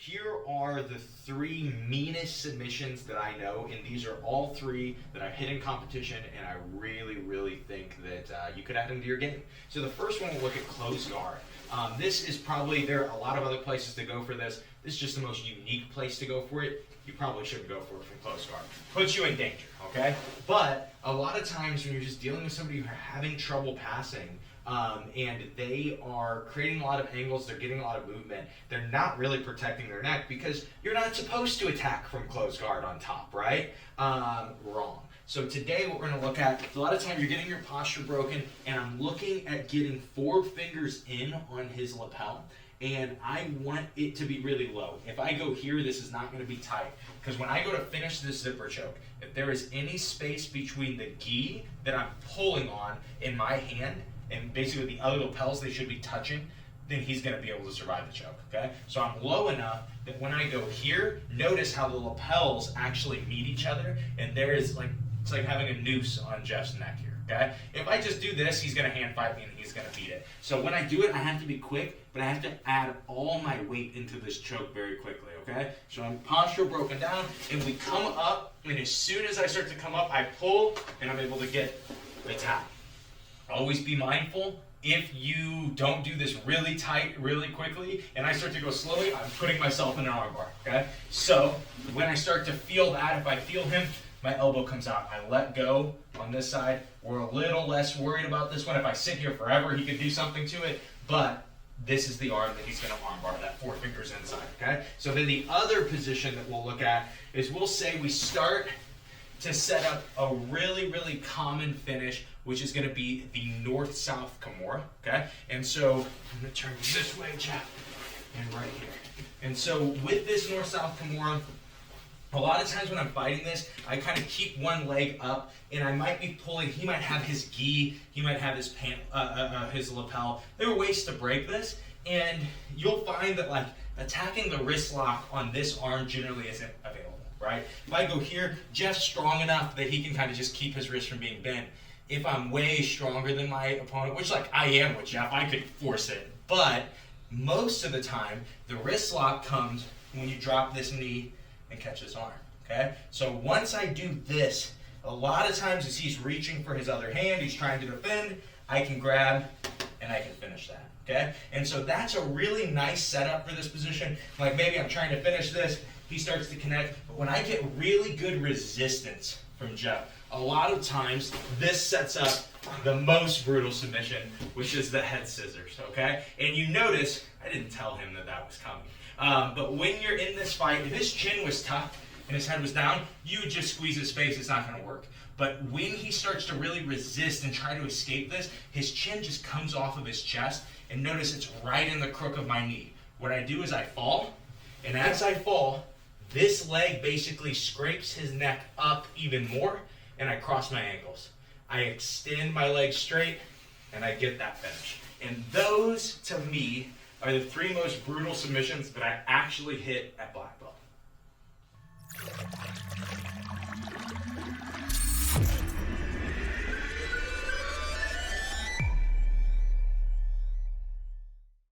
Here are the 3 meanest submissions that I know, and these are all 3 that I've hit in competition, and I really, really think that you could add them to your game. So the first one, we'll look at closed guard. This is probably, there are a lot of other places to go for this. This is just the most unique place to go for it. You probably shouldn't go for it from closed guard. Puts you in danger, okay? But a lot of times when you're just dealing with somebody who's having trouble passing, and they are creating a lot of angles, they're getting a lot of movement, they're not really protecting their neck because you're not supposed to attack from closed guard on top, right? Wrong. So today what we're going to look at, a lot of times you're getting your posture broken, and I'm looking at getting 4 fingers in on his lapel, and I want it to be really low. If I go here, this is not going to be tight, because when I go to finish this zipper choke, if there is any space between the gi that I'm pulling on in my hand, and basically the other lapels, they should be touching, then he's going to be able to survive the choke, okay? So I'm low enough that when I go here, notice how the lapels actually meet each other, and there is like, it's like having a noose on Jeff's neck here, okay? If I just do this, he's going to hand fight me and he's going to beat it. So when I do it, I have to be quick, but I have to add all my weight into this choke very quickly, okay? So I'm posture broken down, and we come up, and as soon as I start to come up, I pull, and I'm able to get the tap. Always be mindful, if you don't do this really tight, really quickly, and I start to go slowly, I'm putting myself in an armbar, okay? So when I start to feel that, if I feel him, my elbow comes out. I let go on this side. We're a little less worried about this one. If I sit here forever, he could do something to it, but this is the arm that he's going to armbar, that 4 fingers inside, okay? So then the other position that we'll look at is we'll say we start to set up a really, really common finish, which is going to be the north-south Kimura, okay? And so I'm going to turn this way, Jeff, and right here. And so with this north-south Kimura, a lot of times when I'm fighting this, I kind of keep one leg up, and I might be pulling. He might have his gi, he might have his his lapel. There are ways to break this, and you'll find that like attacking the wrist lock on this arm generally isn't available, right? If I go here, Jeff's strong enough that he can kind of just keep his wrist from being bent. If I'm way stronger than my opponent, which like I am with Jeff, I could force it. But most of the time, the wrist lock comes when you drop this knee and catch this arm, okay? So once I do this, a lot of times as he's reaching for his other hand, he's trying to defend, I can grab and I can finish that, okay? And so that's a really nice setup for this position. Like maybe I'm trying to finish this, he starts to connect, but when I get really good resistance from Jeff, a lot of times this sets up the most brutal submission, which is the head scissors, okay? And you notice, I didn't tell him that that was coming. But when you're in this fight, if his chin was tucked and his head was down, you would just squeeze his face, it's not going to work. But when he starts to really resist and try to escape this, his chin just comes off of his chest, and notice it's right in the crook of my knee. What I do is I fall, and as I fall, this leg basically scrapes his neck up even more, and I cross my ankles. I extend my legs straight, and I get that finish. And those, to me, are the 3 most brutal submissions that I actually hit at black belt.